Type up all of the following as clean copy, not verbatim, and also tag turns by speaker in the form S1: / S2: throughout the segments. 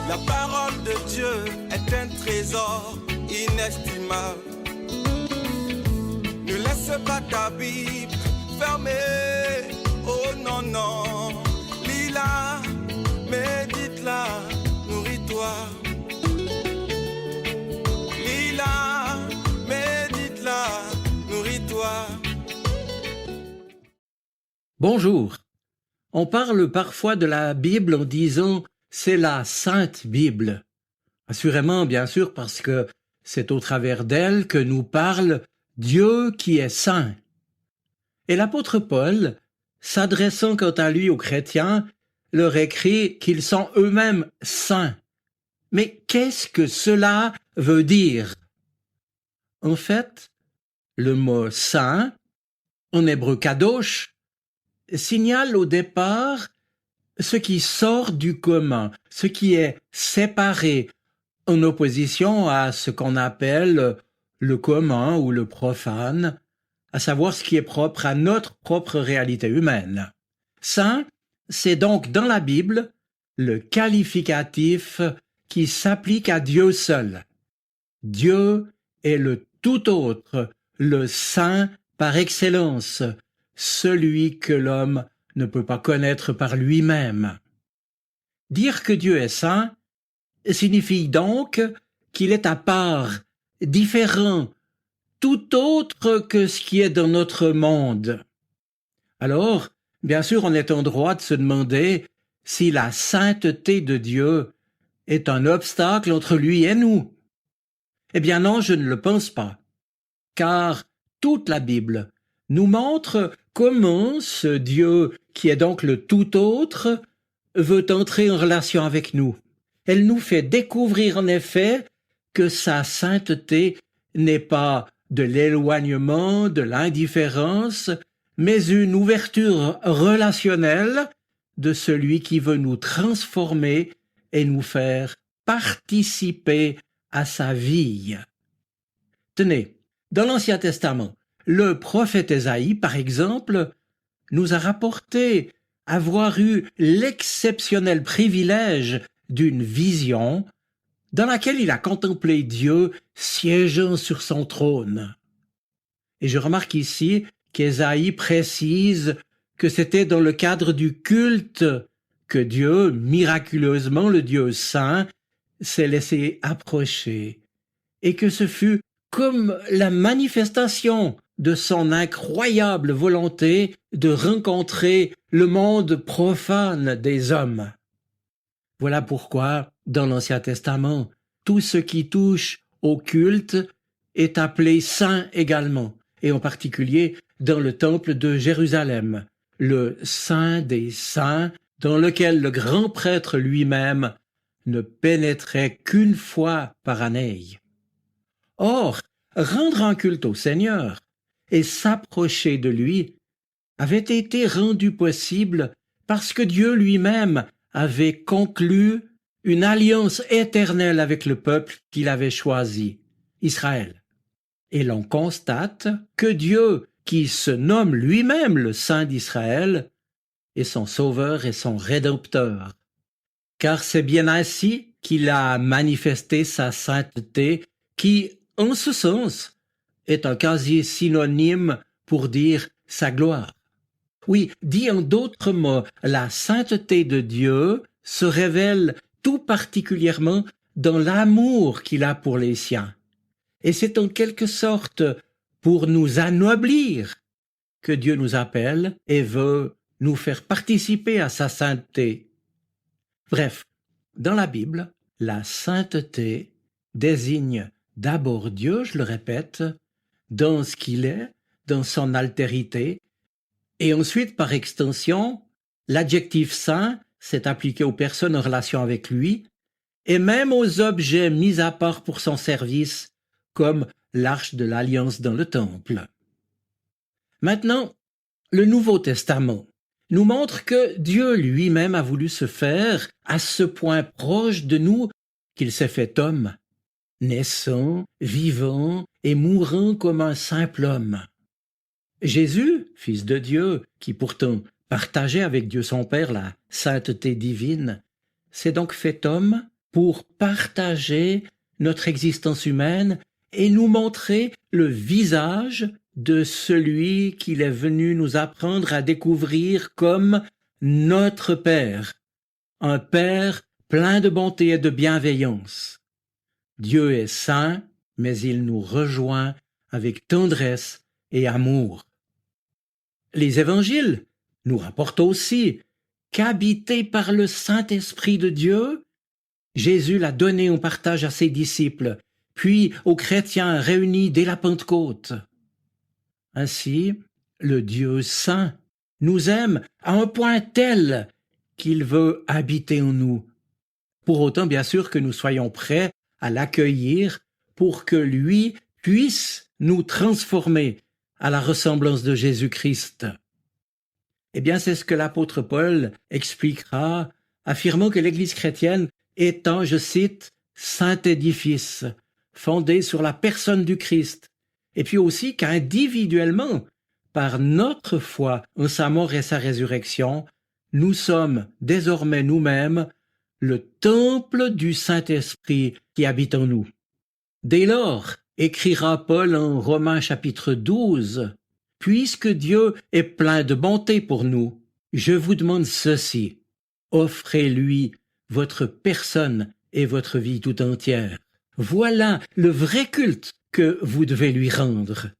S1: La parole de Dieu est un trésor inestimable. Ne laisse pas ta Bible fermée. Oh non, non. Lis-la, médite-la, nourris-toi. Lis-la, médite-la, nourris-toi.
S2: Bonjour. On parle parfois de la Bible en disant « c'est la Sainte Bible ». Assurément, bien sûr, parce que c'est au travers d'elle que nous parle Dieu qui est saint. Et l'apôtre Paul, s'adressant quant à lui aux chrétiens, leur écrit qu'ils sont eux-mêmes saints. Mais qu'est-ce que cela veut dire? En fait, le mot « saint », en hébreu « kadosh », signale au départ ce qui sort du commun, ce qui est séparé, en opposition à ce qu'on appelle le commun ou le profane, à savoir ce qui est propre à notre propre réalité humaine. Saint, c'est donc dans la Bible le qualificatif qui s'applique à Dieu seul. Dieu est le tout autre, le saint par excellence, celui que l'homme ne peut pas connaître par lui-même. Dire que Dieu est saint signifie donc qu'il est à part, différent, tout autre que ce qui est dans notre monde. Alors, bien sûr, on est en droit de se demander si la sainteté de Dieu est un obstacle entre lui et nous. Eh bien non, je ne le pense pas, car toute la Bible nous montre comment ce Dieu, qui est donc le tout autre, veut entrer en relation avec nous. Elle nous fait découvrir en effet que sa sainteté n'est pas de l'éloignement, de l'indifférence, mais une ouverture relationnelle de celui qui veut nous transformer et nous faire participer à sa vie. Tenez, dans l'Ancien Testament, le prophète Ésaïe, par exemple, nous a rapporté avoir eu l'exceptionnel privilège d'une vision dans laquelle il a contemplé Dieu siégeant sur son trône. Et je remarque ici qu'Ésaïe précise que c'était dans le cadre du culte que Dieu, miraculeusement le Dieu saint, s'est laissé approcher, et que ce fut comme la manifestation de son incroyable volonté de rencontrer le monde profane des hommes. Voilà pourquoi, dans l'Ancien Testament, tout ce qui touche au culte est appelé saint également, et en particulier dans le temple de Jérusalem, le Saint des Saints, dans lequel le grand prêtre lui-même ne pénétrait qu'une fois par année. Or, rendre un culte au Seigneur et s'approcher de lui avait été rendu possible parce que Dieu lui-même avait conclu une alliance éternelle avec le peuple qu'il avait choisi, Israël. Et l'on constate que Dieu, qui se nomme lui-même le Saint d'Israël, est son sauveur et son rédempteur. Car c'est bien ainsi qu'il a manifesté sa sainteté qui, en ce sens, est un quasi synonyme pour dire sa gloire. Oui, dit en d'autres mots, la sainteté de Dieu se révèle tout particulièrement dans l'amour qu'il a pour les siens. Et c'est en quelque sorte pour nous anoblir que Dieu nous appelle et veut nous faire participer à sa sainteté. Bref, dans la Bible, la sainteté désigne d'abord Dieu, je le répète, dans ce qu'il est, dans son altérité, et ensuite, par extension, l'adjectif saint s'est appliqué aux personnes en relation avec lui, et même aux objets mis à part pour son service, comme l'arche de l'Alliance dans le temple. Maintenant, le Nouveau Testament nous montre que Dieu lui-même a voulu se faire à ce point proche de nous qu'il s'est fait homme, naissant, vivant et mourant comme un simple homme. Jésus, Fils de Dieu, qui pourtant partageait avec Dieu son Père la sainteté divine, s'est donc fait homme pour partager notre existence humaine et nous montrer le visage de celui qu'il est venu nous apprendre à découvrir comme notre Père, un Père plein de bonté et de bienveillance. Dieu est saint, mais il nous rejoint avec tendresse et amour. Les évangiles nous rapportent aussi qu'habité par le Saint-Esprit de Dieu, Jésus l'a donné en partage à ses disciples, puis aux chrétiens réunis dès la Pentecôte. Ainsi, le Dieu saint nous aime à un point tel qu'il veut habiter en nous. Pour autant, bien sûr, que nous soyons prêts à l'accueillir pour que lui puisse nous transformer à la ressemblance de Jésus-Christ. Eh bien, c'est ce que l'apôtre Paul expliquera, affirmant que l'Église chrétienne étant, je cite, « saint édifice », fondé sur la personne du Christ, et puis aussi qu'individuellement, par notre foi en sa mort et sa résurrection, nous sommes désormais nous-mêmes le temple du Saint-Esprit qui habite en nous. Dès lors, écrira Paul en Romains chapitre 12, « Puisque Dieu est plein de bonté pour nous, je vous demande ceci, offrez-lui votre personne et votre vie tout entière. Voilà le vrai culte que vous devez lui rendre.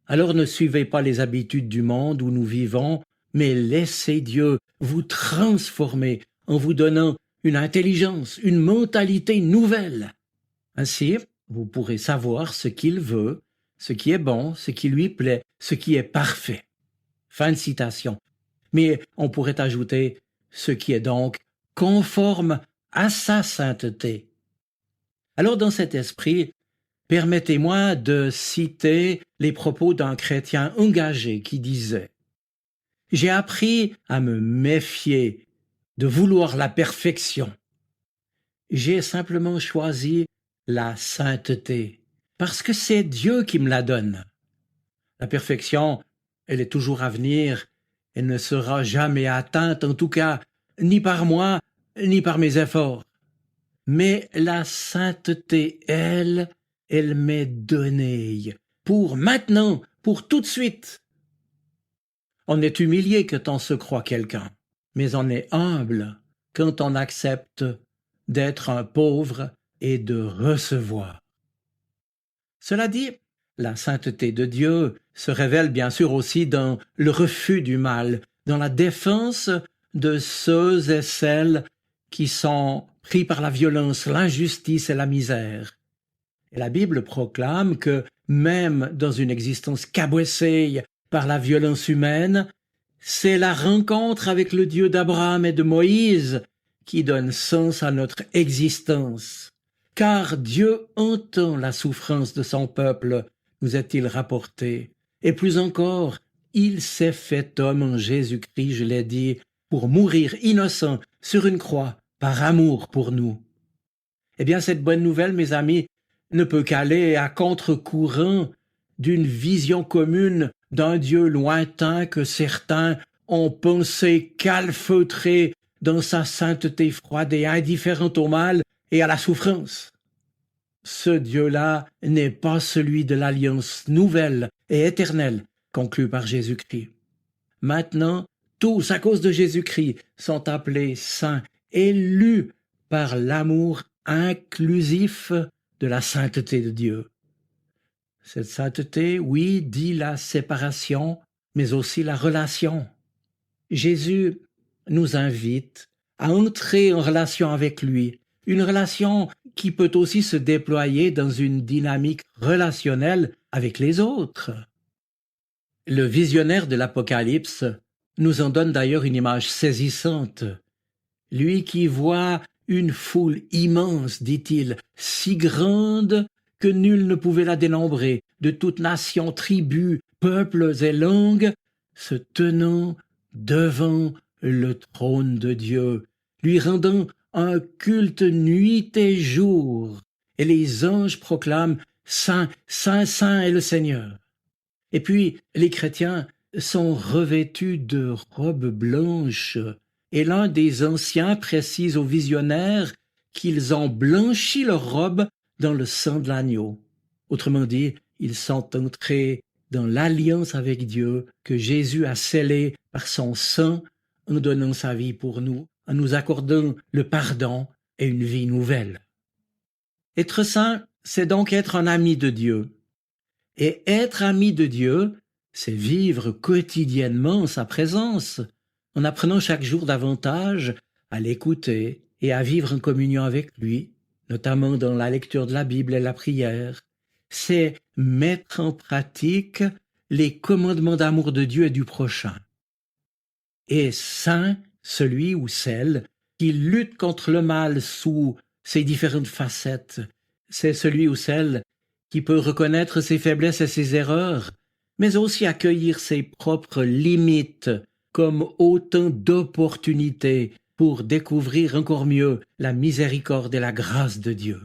S2: Alors ne suivez pas les habitudes du monde où nous vivons, mais laissez Dieu vous transformer en vous donnant une intelligence, une mentalité nouvelle. Ainsi, vous pourrez savoir ce qu'il veut, ce qui est bon, ce qui lui plaît, ce qui est parfait. » Fin de citation. Mais on pourrait ajouter ce qui est donc conforme à sa sainteté. Alors dans cet esprit, permettez-moi de citer les propos d'un chrétien engagé qui disait « J'ai appris à me méfier de vouloir la perfection. J'ai simplement choisi la sainteté, parce que c'est Dieu qui me la donne. La perfection, elle est toujours à venir, elle ne sera jamais atteinte, en tout cas, ni par moi, ni par mes efforts. Mais la sainteté, elle m'est donnée, pour maintenant, pour tout de suite. On est humilié quand on se croit quelqu'un, mais on est humble quand on accepte d'être un pauvre et de recevoir. Cela dit, la sainteté de Dieu se révèle bien sûr aussi dans le refus du mal, dans la défense de ceux et celles qui sont pris par la violence, l'injustice et la misère. Et la Bible proclame que même dans une existence cabossée par la violence humaine, c'est la rencontre avec le Dieu d'Abraham et de Moïse qui donne sens à notre existence. Car Dieu entend la souffrance de son peuple, nous est-il rapporté. Et plus encore, il s'est fait homme en Jésus-Christ, je l'ai dit, pour mourir innocent sur une croix, par amour pour nous. Eh bien, cette bonne nouvelle, mes amis, ne peut qu'aller à contre-courant d'une vision commune d'un Dieu lointain que certains ont pensé calfeutré dans sa sainteté froide et indifférente au mal et à la souffrance. Ce Dieu-là n'est pas celui de l'alliance nouvelle et éternelle conclue par Jésus-Christ. Maintenant, tous, à cause de Jésus-Christ, sont appelés saints, élus par l'amour inclusif de la sainteté de Dieu. Cette sainteté, oui, dit la séparation, mais aussi la relation. Jésus nous invite à entrer en relation avec lui, une relation qui peut aussi se déployer dans une dynamique relationnelle avec les autres. Le visionnaire de l'Apocalypse nous en donne d'ailleurs une image saisissante. Lui qui voit une foule immense, dit-il, si grande que nul ne pouvait la dénombrer, de toutes nations, tribus, peuples et langues, se tenant devant le trône de Dieu, lui rendant un culte nuit et jour, et les anges proclament « Saint, Saint, Saint est le Seigneur ». Et puis les chrétiens sont revêtus de robes blanches, et l'un des anciens précise au visionnaire qu'ils ont blanchi leur robe dans le sang de l'agneau. Autrement dit, ils sont entrés dans l'alliance avec Dieu que Jésus a scellée par son sang en donnant sa vie pour nous, en nous accordant le pardon et une vie nouvelle. Être saint, c'est donc être un ami de Dieu. Et être ami de Dieu, c'est vivre quotidiennement sa présence, en apprenant chaque jour davantage à l'écouter et à vivre en communion avec lui, notamment dans la lecture de la Bible et la prière. C'est mettre en pratique les commandements d'amour de Dieu et du prochain. Et saint, celui ou celle qui lutte contre le mal sous ses différentes facettes. C'est celui ou celle qui peut reconnaître ses faiblesses et ses erreurs, mais aussi accueillir ses propres limites comme autant d'opportunités pour découvrir encore mieux la miséricorde et la grâce de Dieu.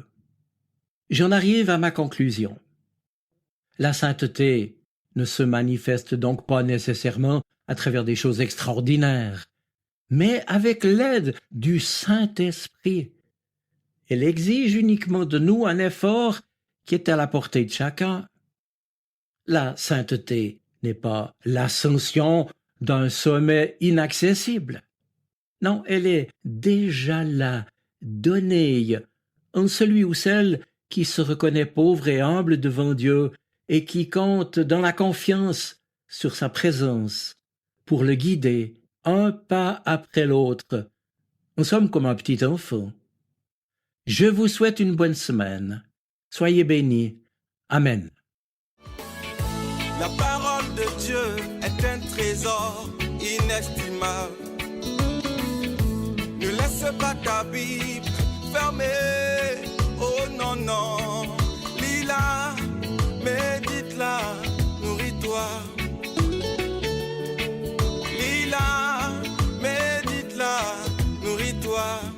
S2: J'en arrive à ma conclusion. La sainteté ne se manifeste donc pas nécessairement à travers des choses extraordinaires, mais avec l'aide du Saint-Esprit. Elle exige uniquement de nous un effort qui est à la portée de chacun. La sainteté n'est pas l'ascension d'un sommet inaccessible. Non, elle est déjà là, donnée, en celui ou celle qui se reconnaît pauvre et humble devant Dieu et qui compte dans la confiance sur sa présence pour le guider un pas après l'autre. Nous sommes comme un petit enfant. Je vous souhaite une bonne semaine. Soyez bénis. Amen.
S1: La parole de Dieu est un trésor inestimable. Ne laisse pas ta Bible fermée. Oh non, non. Lis-la, médite-la, nourris-toi. Lis-la, médite-la, nourris-toi.